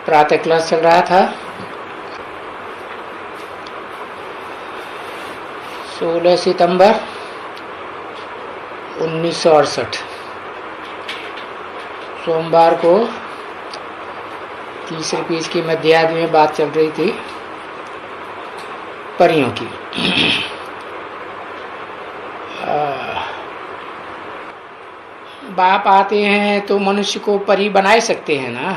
प्रातः क्लास चल रहा था। 16 सितंबर 1968 सोमवार को तीसरे पेज की मध्यावधि में बात चल रही थी परियों की। बाप आते हैं तो मनुष्य को परी बना सकते हैं ना।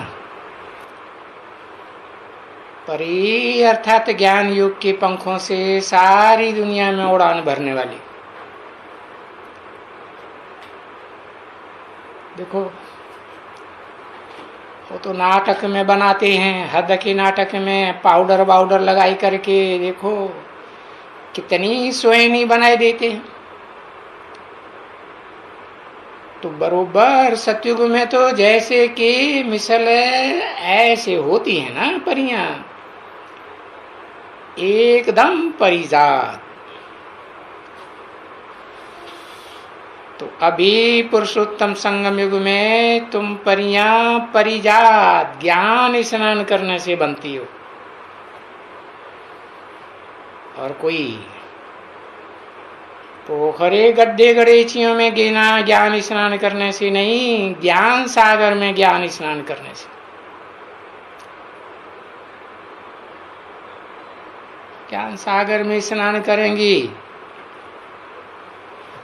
परी अर्थात ज्ञान युग के पंखों से सारी दुनिया में उड़ान भरने वाली। देखो वो तो नाटक में बनाते हैं, हद के नाटक में पाउडर वाउडर लगाई करके देखो कितनी सोहनी बनाए देते हैं। तो बरोबर सतयुग में तो जैसे कि मिसल ऐसे होती है ना परियां, एकदम परिजात। तो अभी पुरुषोत्तम संगम युग में तुम परियां परिजात ज्ञान स्नान करने से बनती हो, और कोई पोखरे गड्ढे गड़ेचियों में गिना ज्ञान स्नान करने से नहीं, ज्ञान सागर में ज्ञान स्नान करने से। ज्ञान सागर में स्नान करेंगी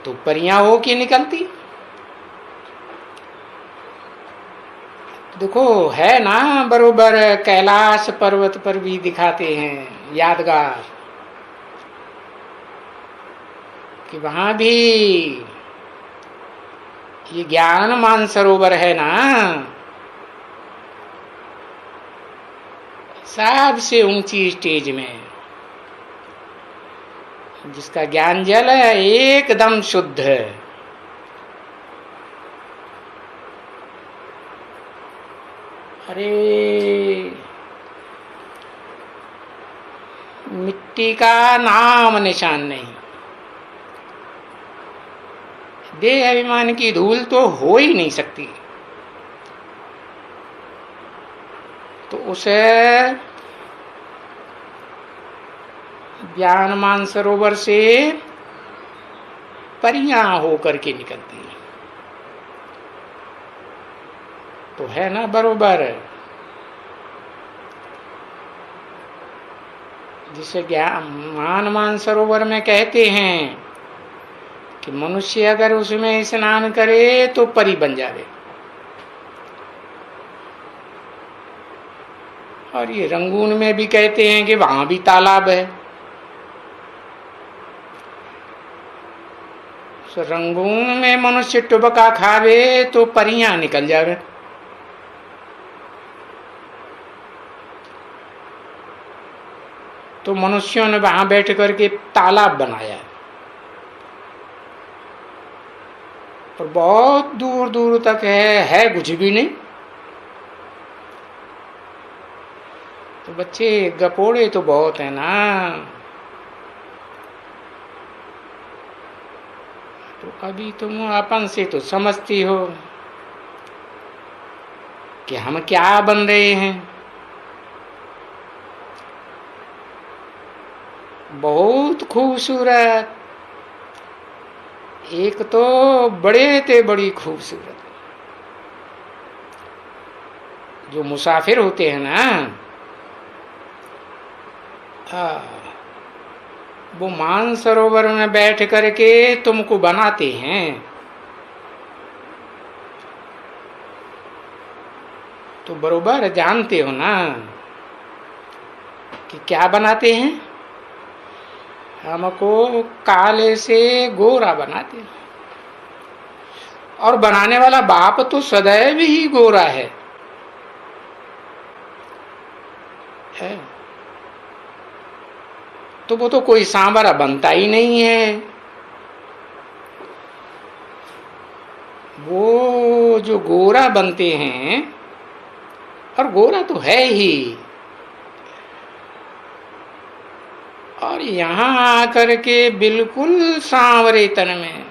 तो परियां हो के निकलती। देखो है ना, बरोबर कैलाश पर्वत पर भी दिखाते हैं यादगार कि वहां भी ये ज्ञान मानसरोवर है ना, सबसे ऊंची स्टेज में, जिसका ज्ञान जल है एकदम शुद्ध है। अरे मिट्टी का नाम निशान नहीं, देह अभिमान की धूल तो हो ही नहीं सकती। तो उसे ज्ञान मानसरोवर से परियां होकर के निकलती है। तो है ना बरोबर, जिसे ज्ञान मानसरोवर में कहते हैं कि मनुष्य अगर उसमें स्नान करे तो परी बन जावे। और ये रंगून में भी कहते हैं कि वहां भी तालाब है। तो रंगून में मनुष्य टुबका खावे तो परियां निकल जावे। तो मनुष्यों ने वहां बैठ करके तालाब बनाया और बहुत दूर दूर तक है कुछ भी नहीं। तो बच्चे गपोड़े तो बहुत है ना। तो अभी तुम अपन से तो समझती हो कि हम क्या बन रहे हैं। बहुत खूबसूरत, एक तो बड़े ते बड़ी खूबसूरत। जो मुसाफिर होते हैं ना, वो मानसरोवर में बैठ करके तुमको बनाते हैं। तो बरोबर जानते हो ना कि क्या बनाते हैं। हमको काले से गोरा बनाते हैं, और बनाने वाला बाप तो सदैव ही गोरा है। तो वो तो कोई सांवरा बनता ही नहीं है। वो जो गोरा बनते हैं, और गोरा तो है ही, और यहां आकर के बिल्कुल सांवरे तन में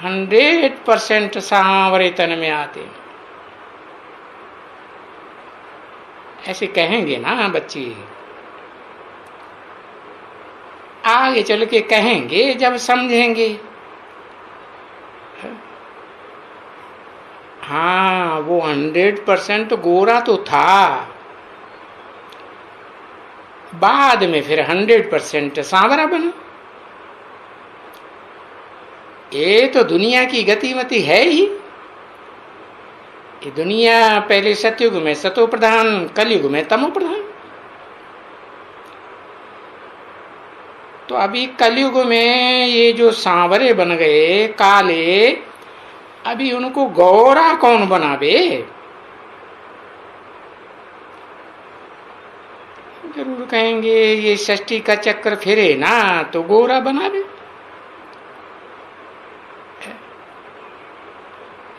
100% सांवरे तन में आते। ऐसे कहेंगे ना बच्चे, आगे चल के कहेंगे जब समझेंगे। हाँ, वो 100% गोरा तो था, बाद में फिर 100% सांवरा बना। ये तो दुनिया की गतिमति है ही। ये दुनिया पहले सतयुग में सतो प्रधान, कलयुग में तमो प्रधान। तो अभी कलयुग में ये जो सांवरे बन गए, काले, अभी उनको गोरा कौन बनावे? जरूर कहेंगे ये षष्ठी का चक्र फिरे ना तो गोरा बनावे।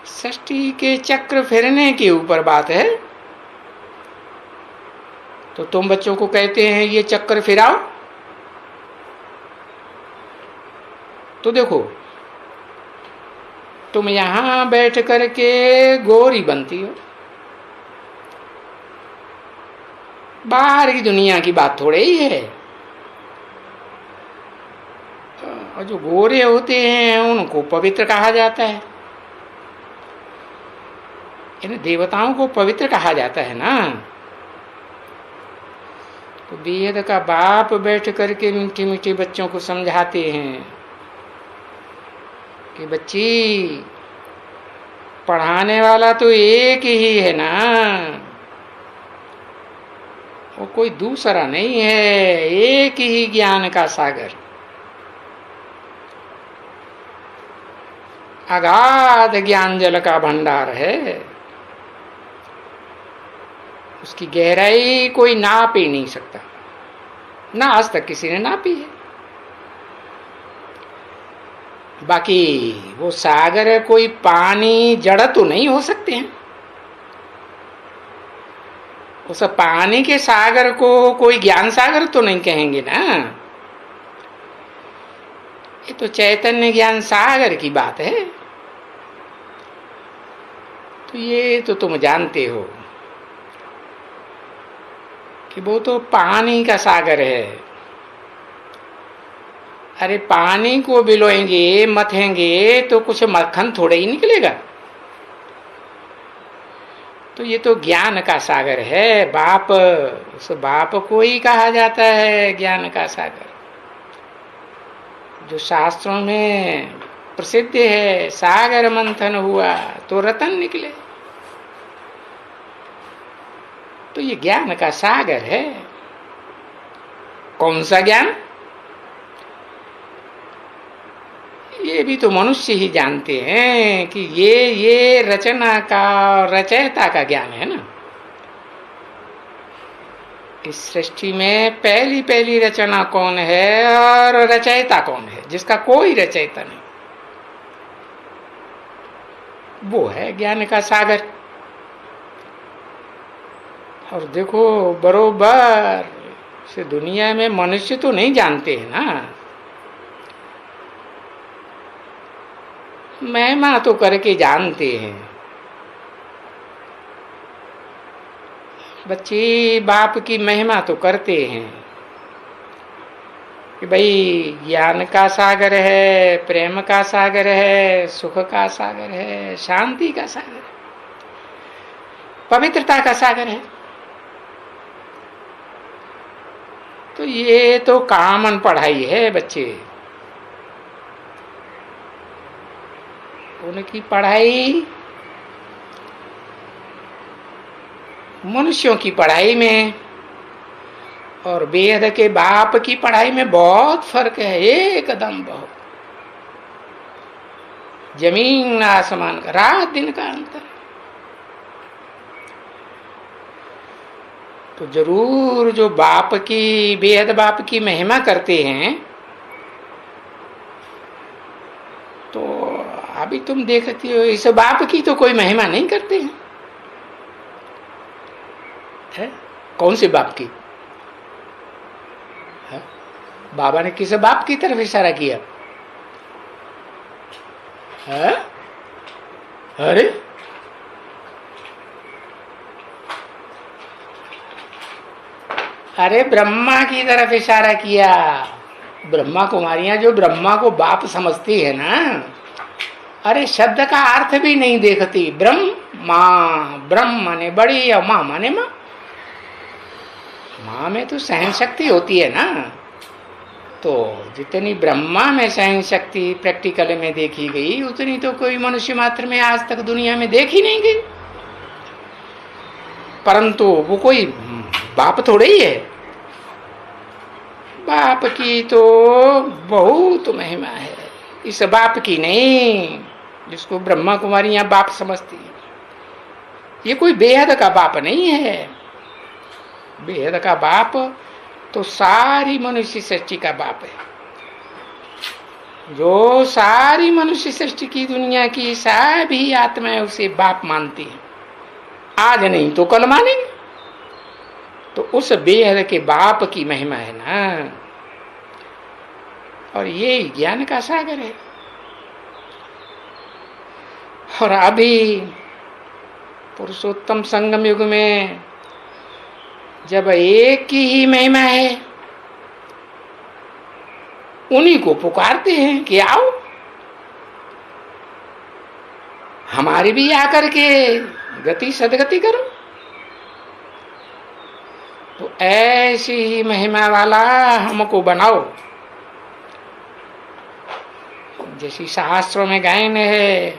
षष्ठी के चक्र फिरने के ऊपर बात है। तो तुम बच्चों को कहते हैं ये चक्र फिराओ, तो देखो तुम यहां बैठ करके गोरी बनती हो, बाहर की दुनिया की बात थोड़े ही है। और जो गोरे होते हैं उनको पवित्र कहा जाता है, इन देवताओं को पवित्र कहा जाता है ना। तो वेद का बाप बैठ करके मीठे मीठे बच्चों को समझाते हैं कि बच्ची, पढ़ाने वाला तो एक ही है ना, वो कोई दूसरा नहीं है, एक ही ज्ञान का सागर, अगाध ज्ञान जल का भंडार है। उसकी गहराई कोई नाप ही नहीं सकता, ना आज तक किसी ने नापी है। बाकी वो सागर कोई पानी जड़ तो नहीं हो सकते हैं। उस पानी के सागर को कोई ज्ञान सागर तो नहीं कहेंगे ना। ये तो चैतन्य ज्ञान सागर की बात है। तो ये तो तुम जानते हो कि वो तो पानी का सागर है। अरे पानी को बिलोएंगे, मथेंगे तो कुछ मक्खन थोड़े ही निकलेगा। तो ये तो ज्ञान का सागर है। बाप, उस बाप को ही कहा जाता है ज्ञान का सागर, जो शास्त्रों में प्रसिद्ध है। सागर मंथन हुआ तो रतन निकले। तो ये ज्ञान का सागर है। कौन सा ज्ञान? ये भी तो मनुष्य ही जानते हैं कि ये रचना का, रचयिता का ज्ञान है ना। इस सृष्टि में पहली पहली रचना कौन है और रचयिता कौन है, जिसका कोई रचयिता नहीं, वो है ज्ञान का सागर। और देखो बरोबर से दुनिया में मनुष्य तो नहीं जानते हैं ना, महिमा तो करके जानते हैं। बच्चे बाप की महिमा तो करते हैं कि भाई ज्ञान का सागर है, प्रेम का सागर है, सुख का सागर है, शांति का सागर है, पवित्रता का सागर है। तो ये तो कॉमन पढ़ाई है बच्चे। उनकी पढ़ाई मनुष्यों की पढ़ाई में और वेद के बाप की पढ़ाई में बहुत फर्क है, एकदम बहुत। जमीन आसमान का, रात दिन का अंतर। तो जरूर जो बाप की, वेद बाप की महिमा करते हैं, तो अभी तुम देखती हो इस बाप की तो कोई महिमा नहीं करते हैं। है? कौन से बाप की? है? बाबा ने किस बाप की तरफ इशारा किया? है? अरे अरे ब्रह्मा की तरफ इशारा किया। ब्रह्मा कुमारियां जो ब्रह्मा को बाप समझती है ना, अरे शब्द का अर्थ भी नहीं देखती। ब्रह्म माने बड़ी और माँ माने माँ। माँ में तो सहन शक्ति होती है ना, तो जितनी ब्रह्मा में सहन शक्ति प्रैक्टिकल में देखी गई, उतनी तो कोई मनुष्य मात्र में आज तक दुनिया में देखी नहीं गई। परंतु वो कोई बाप थोड़े ही है। बाप की तो बहुत महिमा है, इस बाप की नहीं जिसको ब्रह्मा कुमारियां बाप समझती है। ये कोई बेहद का बाप नहीं है। बेहद का बाप तो सारी मनुष्य सृष्टि का बाप है, जो सारी मनुष्य सृष्टि की दुनिया की सभी आत्माएं उसे बाप मानती हैं। आज नहीं तो कल मानेंगे। तो उस बेहद के बाप की महिमा है ना, और ये ज्ञान का सागर है। और अभी पुरुषोत्तम संगम युग में जब एक की ही महिमा है, उन्हीं को पुकारते हैं कि आओ हमारी भी आकर के गति सदगति करो। तो ऐसी ही महिमा वाला हमको बनाओ। जैसी शास्त्रों में गायन है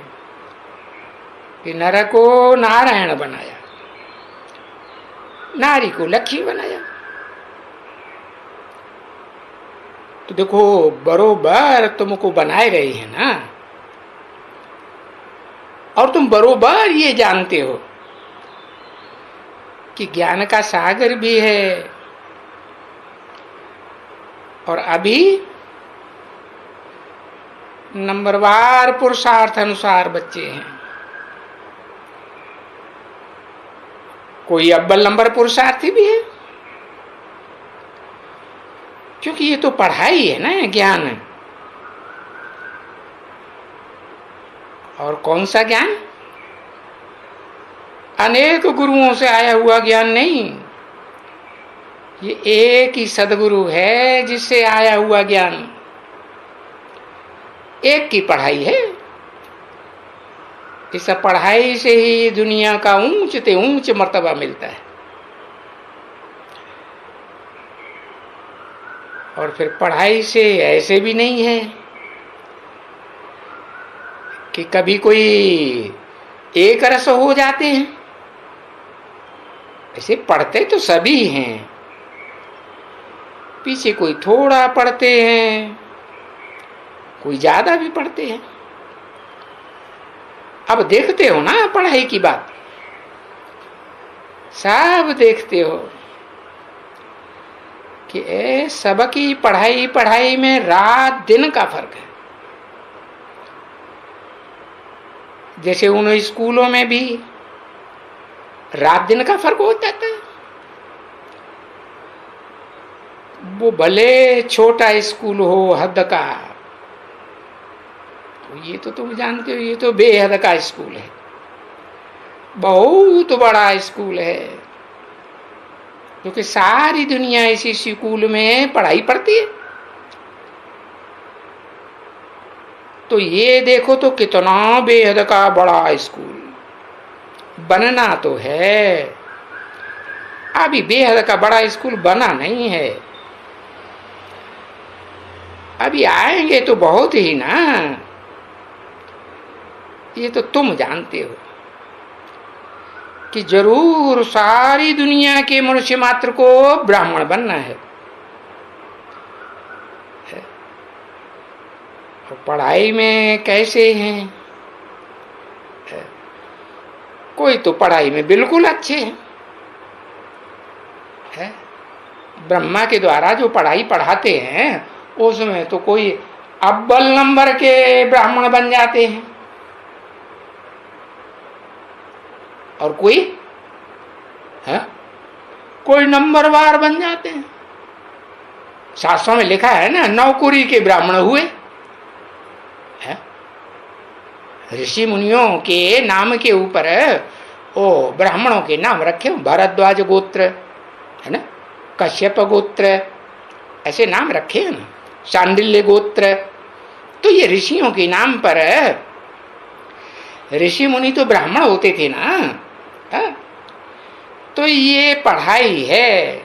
कि नर को नारायण बनाया, नारी को लक्ष्मी बनाया। तो देखो बरोबर तुमको बनाए गए हैं ना, और तुम बरोबर ये जानते हो कि ज्ञान का सागर भी है, और अभी नंबरवार पुरुषार्थ अनुसार बच्चे हैं। कोई अव्वल नंबर पुरुषार्थी भी है, क्योंकि ये तो पढ़ाई है ना, ज्ञान। और कौन सा ज्ञान? अनेक गुरुओं से आया हुआ ज्ञान नहीं, ये एक ही सदगुरु है जिससे आया हुआ ज्ञान। एक की पढ़ाई है। इस पढ़ाई से ही दुनिया का ऊंच से ऊंच मर्तबा मिलता है। और फिर पढ़ाई से ऐसे भी नहीं है कि कभी कोई एक रस हो जाते हैं। ऐसे पढ़ते तो सभी हैं, पीछे कोई थोड़ा पढ़ते हैं, कोई ज्यादा भी पढ़ते हैं। अब देखते हो ना पढ़ाई की बात, सब देखते हो कि सबकी पढ़ाई में रात दिन का फर्क है। जैसे उन स्कूलों में भी रात दिन का फर्क हो जाता है। वो भले छोटा स्कूल हो हद का, तो ये तो तुम जानते हो, ये तो बेहद का स्कूल है, बहुत बड़ा स्कूल है, क्योंकि सारी दुनिया इसी स्कूल में पढ़ाई पढ़ती है। तो ये देखो तो कितना बेहद का बड़ा स्कूल बनना तो है। अभी बेहद का बड़ा स्कूल बना नहीं है, अभी आएंगे तो बहुत ही ना। ये तो तुम जानते हो कि जरूर सारी दुनिया के मनुष्य मात्र को ब्राह्मण बनना है। और पढ़ाई में कैसे हैं? कोई तो पढ़ाई में बिल्कुल अच्छे हैं। ब्रह्मा के द्वारा जो पढ़ाई पढ़ाते हैं उसमें तो कोई अव्वल नंबर के ब्राह्मण बन जाते हैं, और कोई नंबरवार बन जाते हैं। शास्त्रों में लिखा है ना, नौकुरी के ब्राह्मण हुए। ऋषि मुनियों के नाम के ऊपर ब्राह्मणों के नाम रखे, भारद्वाज गोत्र है ना, कश्यप गोत्र, ऐसे नाम रखे हैं ना, शांडिल्य गोत्र। तो ये ऋषियों के नाम पर, ऋषि मुनि तो ब्राह्मण होते थे ना। तो ये पढ़ाई है,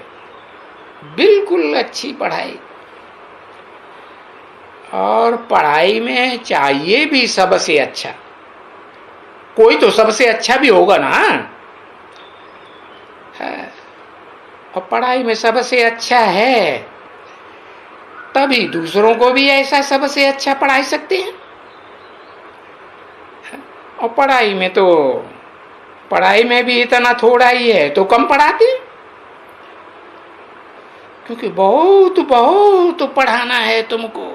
बिल्कुल अच्छी पढ़ाई। और पढ़ाई में चाहिए भी सबसे अच्छा, कोई तो सबसे अच्छा भी होगा ना। और पढ़ाई में सबसे अच्छा है, तभी दूसरों को भी ऐसा सबसे अच्छा पढ़ा सकते हैं। और पढ़ाई में भी इतना थोड़ा ही है तो कम पढ़ाते हैं, क्योंकि बहुत बहुत पढ़ाना है तुमको।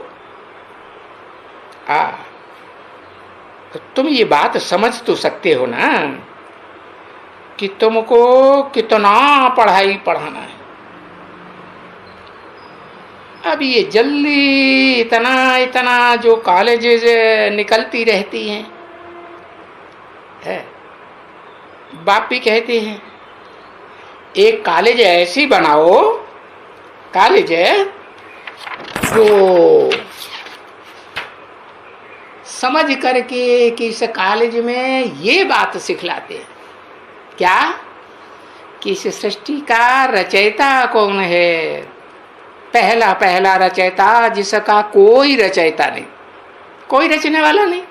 तो तुम ये बात समझ तो सकते हो ना कि तुमको कितना पढ़ाई पढ़ाना है। अब ये जल्दी इतना इतना जो कॉलेजेस निकलती रहती हैं, बाप भी कहते हैं एक कॉलेज ऐसी बनाओ, कॉलेज है जो समझ करके कि इस कॉलेज में ये बात सिखलाते हैं, क्या कि इस सृष्टि का रचयिता कौन है, पहला पहला रचयिता जिसका कोई रचयिता नहीं, कोई रचने वाला नहीं।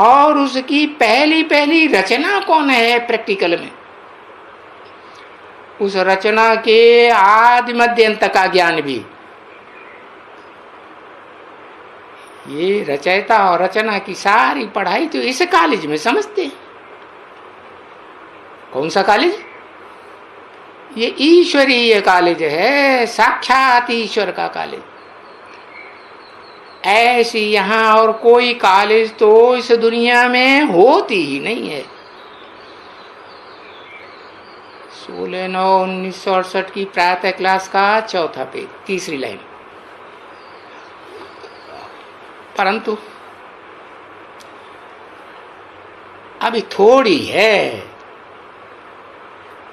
और उसकी पहली पहली रचना कौन है प्रैक्टिकल में, उस रचना के आदि मध्य अंत का ज्ञान भी। ये रचयिता और रचना की सारी पढ़ाई तो इस कॉलेज में समझते हैं। कौन सा कॉलेज? ये ईश्वरीय कॉलेज है, साक्षात ईश्वर का कॉलेज। ऐसी यहाँ और कोई कॉलेज तो इस दुनिया में होती ही नहीं है। 16/9/1968 की प्रातः क्लास का 4था पेज, 3री लाइन। परंतु अभी थोड़ी है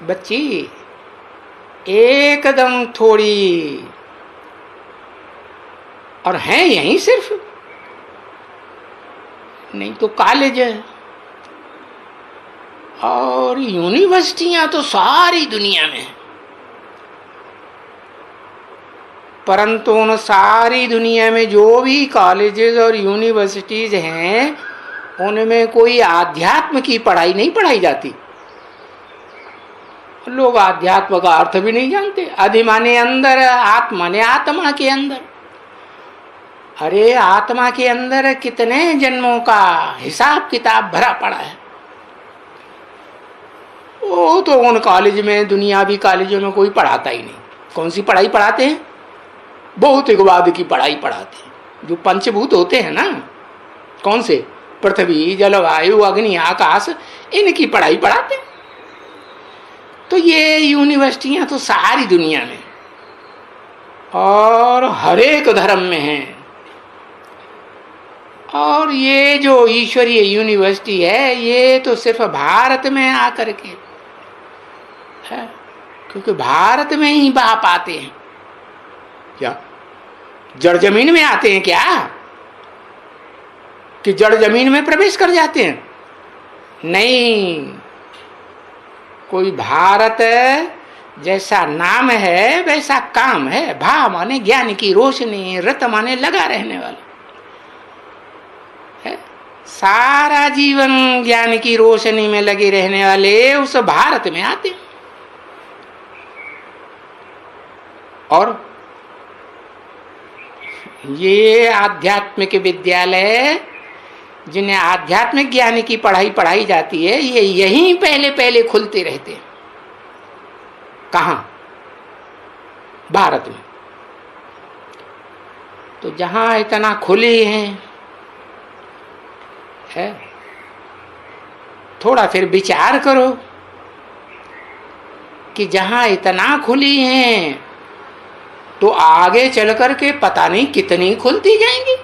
बच्ची, एकदम थोड़ी, और हैं यहीं सिर्फ, नहीं तो कॉलेज है और यूनिवर्सिटियां तो सारी दुनिया में है। परंतु उन सारी दुनिया में जो भी कॉलेजेस और यूनिवर्सिटीज हैं, उनमें कोई आध्यात्म की पढ़ाई नहीं पढ़ाई जाती। लोग आध्यात्म का अर्थ भी नहीं जानते। अधि माने अंदर, आत्मा माने आत्मा के अंदर। अरे आत्मा के अंदर कितने जन्मों का हिसाब किताब भरा पड़ा है, वो तो उन कॉलेज में, दुनियावी कॉलेजों में कोई पढ़ाता ही नहीं। कौन सी पढ़ाई पढ़ाते हैं? भौतिकवाद की पढ़ाई पढ़ाते हैं। जो पंचभूत होते हैं ना, कौन से? पृथ्वी, जलवायु, अग्नि, आकाश, इनकी पढ़ाई पढ़ाते हैं। तो ये यूनिवर्सिटियां तो सारी दुनिया में और हर एक धर्म में हैं। और ये जो ईश्वरीय यूनिवर्सिटी है, ये तो सिर्फ भारत में आकर के है, क्योंकि भारत में ही बाप आते हैं। क्या जड़ जमीन में आते हैं क्या, कि जड़ जमीन में प्रवेश कर जाते हैं? नहीं, कोई भारत जैसा नाम है वैसा काम है। भा माने ज्ञान की रोशनी, रत माने लगा रहने वाला है। सारा जीवन ज्ञान की रोशनी में लगे रहने वाले उस भारत में आते हैं। और ये आध्यात्मिक विद्यालय, जिन्हें आध्यात्मिक ज्ञान की पढ़ाई पढ़ाई जाती है, ये यहीं पहले पहले खुलते रहते हैं। कहाँ? भारत में। तो जहां इतना खुले हैं, है, थोड़ा फिर विचार करो कि जहां इतना खुली हैं तो आगे चल कर के पता नहीं कितनी खुलती जाएंगी।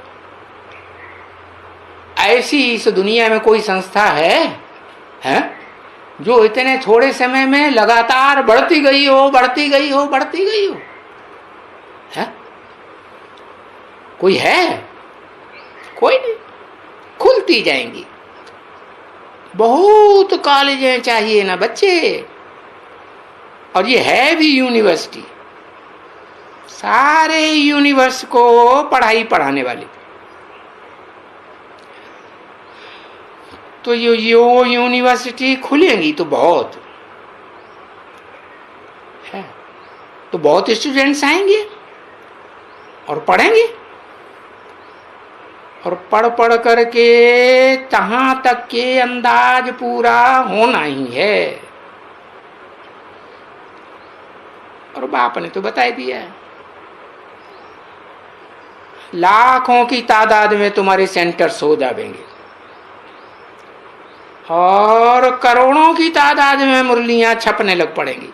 ऐसी इस दुनिया में कोई संस्था है? जो इतने थोड़े समय में लगातार बढ़ती गई हो, बढ़ती गई हो, बढ़ती गई हो। है कोई है? कोई नहीं। खुलती जाएंगी। बहुत कॉलेजें चाहिए ना बच्चे, और ये है भी यूनिवर्सिटी, सारे यूनिवर्स को पढ़ाई पढ़ाने वाली। तो यो यूनिवर्सिटी खुलेंगी तो बहुत है, तो बहुत स्टूडेंट्स आएंगे और पढ़ेंगे, और पढ़ पढ़ करके तहां तक के अंदाज पूरा होना ही है। और बाप ने तो बता दिया है, लाखों की तादाद में तुम्हारे सेंटर्स हो जाएंगे, और करोड़ों की तादाद में मुरलियां छपने लग पड़ेंगी।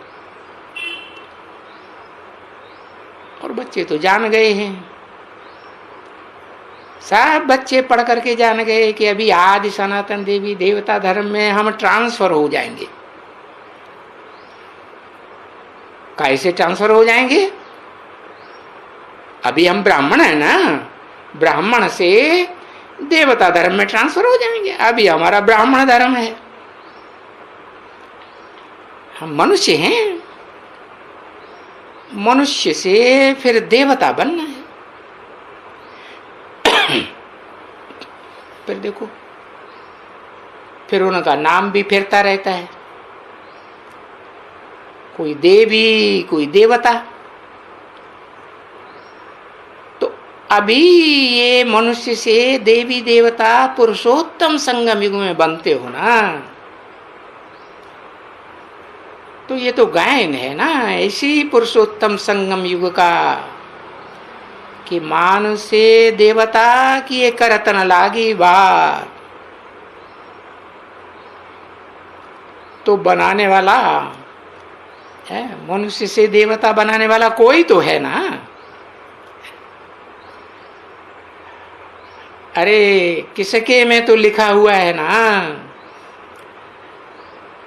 और बच्चे तो जान गए हैं, सब बच्चे पढ़ करके जान गए कि अभी आदि सनातन देवी देवता धर्म में हम ट्रांसफर हो जाएंगे। कैसे ट्रांसफर हो जाएंगे? अभी हम ब्राह्मण है ना, ब्राह्मण से देवता धर्म में ट्रांसफर हो जाएंगे। अभी हमारा ब्राह्मण धर्म है, हम मनुष्य हैं, मनुष्य से फिर देवता बनना है। फिर देखो, फिर उनका नाम भी फिरता रहता है, कोई देवी कोई देवता। तो अभी ये मनुष्य से देवी देवता पुरुषोत्तम संगम युग में बनते हो ना, तो ये तो गायन है ना ऐसी पुरुषोत्तम संगम युग का, कि मान से देवता की एक करतन लागी बात। तो बनाने वाला है, मनुष्य से देवता बनाने वाला कोई तो है ना। अरे किसके में तो लिखा हुआ है ना,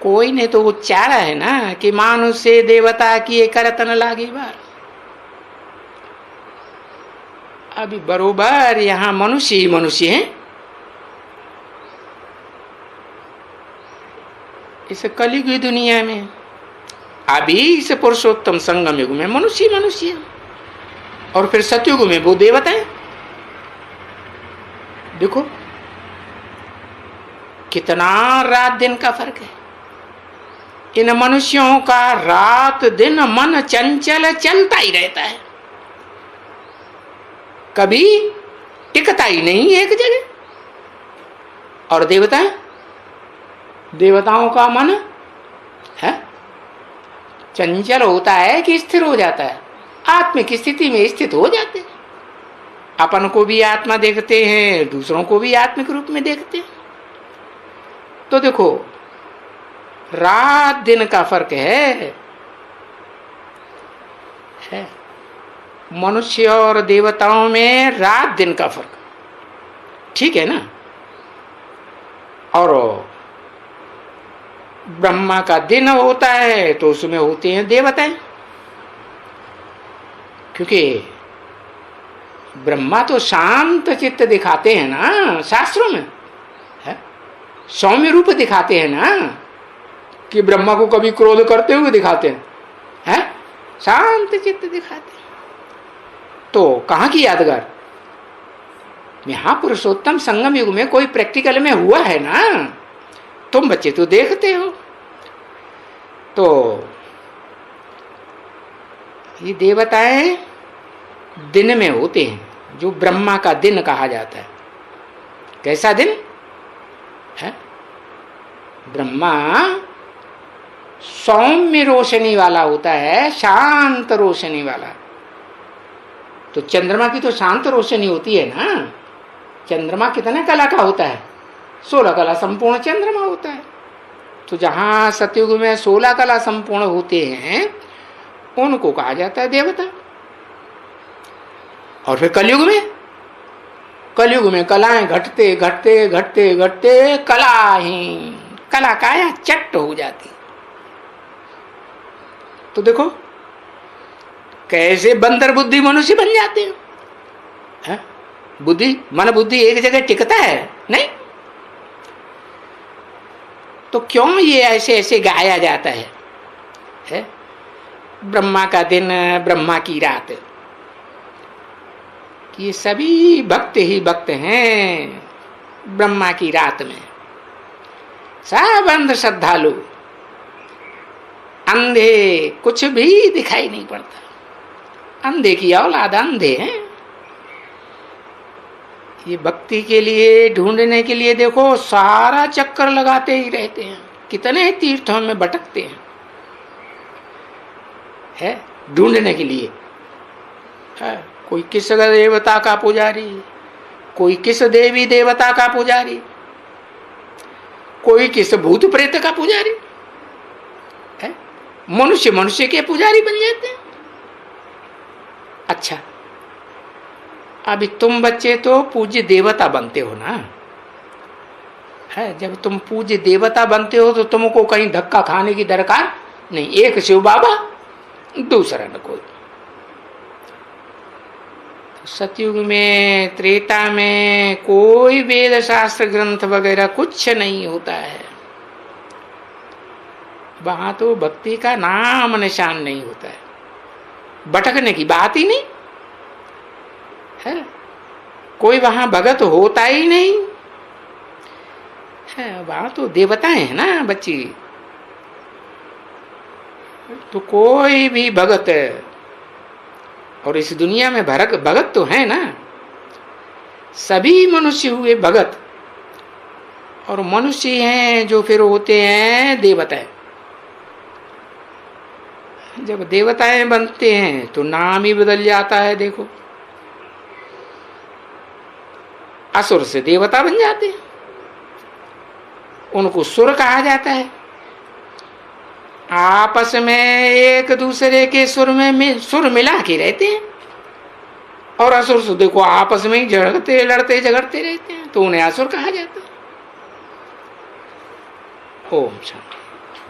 कोई ने तो उच्चारा है ना कि मानुष से देवता की एक करतन लागी बात। अभी बरोबर यहां मनुष्य ही मनुष्य है, इस कलयुग की दुनिया में। अभी इस पुरुषोत्तम संगम युग में मनुष्य मनुष्य, और फिर सतयुग में वो देवता है। देखो कितना रात दिन का फर्क है। इन मनुष्यों का रात दिन मन चंचल चलता ही रहता है, कभी टिकता ही नहीं एक जगह। और देवताओं का मन है चंचल होता है कि स्थिर हो जाता है, आत्मिक स्थिति में स्थित हो जाते हैं। अपन को भी आत्मा देखते हैं, दूसरों को भी आत्मिक रूप में देखते हैं। तो देखो रात दिन का फर्क है। मनुष्य और देवताओं में रात दिन का फर्क, ठीक है ना। और ब्रह्मा का दिन होता है तो उसमें होते हैं देवताएं, क्योंकि ब्रह्मा तो शांत चित्त दिखाते हैं ना, शास्त्रों में है सौम्य रूप दिखाते हैं ना, कि ब्रह्मा को कभी क्रोध करते हुए दिखाते हैं, शांत चित्त दिखाते हैं। तो कहां की यादगार? यहां पुरुषोत्तम संगम युग में कोई प्रैक्टिकल में हुआ है ना, तुम बच्चे तो देखते हो। तो ये देवताएं दिन में होते हैं, जो ब्रह्मा का दिन कहा जाता है। कैसा दिन है? ब्रह्मा सौम्य रोशनी वाला होता है, शांत रोशनी वाला। तो चंद्रमा की तो शांत रोशनी होती है ना। चंद्रमा कितने कला का होता है? 16 कला संपूर्ण चंद्रमा होता है। तो जहां सतयुग में 16 कला संपूर्ण होते हैं उनको कहा जाता है देवता। और फिर कलयुग में कलाएं घटते घटते घटते घटते कला काया चट्ट हो जाती। तो देखो कैसे बंदर बुद्धि मनुष्य बन जाते हैं। है? बुद्धि मन बुद्धि एक जगह टिकता है नहीं। तो क्यों ये ऐसे ऐसे गाया जाता है? ब्रह्मा का दिन ब्रह्मा की रात, कि ये सभी भक्त ही भक्त हैं ब्रह्मा की रात में। सब अंध श्रद्धालु अंधे, कुछ भी दिखाई नहीं पड़ता। अंधे की औलाद अंधे हैं। ये भक्ति के लिए ढूंढने के लिए देखो सारा चक्कर लगाते ही रहते हैं, कितने तीर्थों में भटकते हैं है ढूंढने के लिए। है कोई किस देवता का पुजारी, कोई किस देवी देवता का पुजारी, कोई किस भूत प्रेत का पुजारी है। मनुष्य मनुष्य के पुजारी बन जाते हैं। अच्छा अभी तुम बच्चे तो पूज्य देवता बनते हो ना। है जब तुम पूज्य देवता बनते हो तो तुमको कहीं धक्का खाने की दरकार नहीं। एक शिव बाबा, दूसरा न कोई। सतयुग में त्रेता में कोई वेद शास्त्र ग्रंथ वगैरह कुछ नहीं होता है। वहां तो भक्ति का नाम निशान नहीं होता है। भटकने की बात ही नहीं है। कोई वहां भगत होता ही नहीं है। वहां तो देवताएं हैं ना बच्ची। तो कोई भी भगत, और इस दुनिया में भगत तो है ना, सभी मनुष्य हुए भगत, और मनुष्य हैं जो फिर होते हैं देवताएं। जब देवताएं बनते हैं तो नाम ही बदल जाता है। देखो असुर से देवता बन जाते हैं, उनको सुर कहा जाता है। आपस में एक दूसरे के सुर मिला के रहते हैं, और असुर से देखो आपस में ही झगड़ते लड़ते झगड़ते रहते हैं, तो उन्हें असुर कहा जाता है। ओम शांति।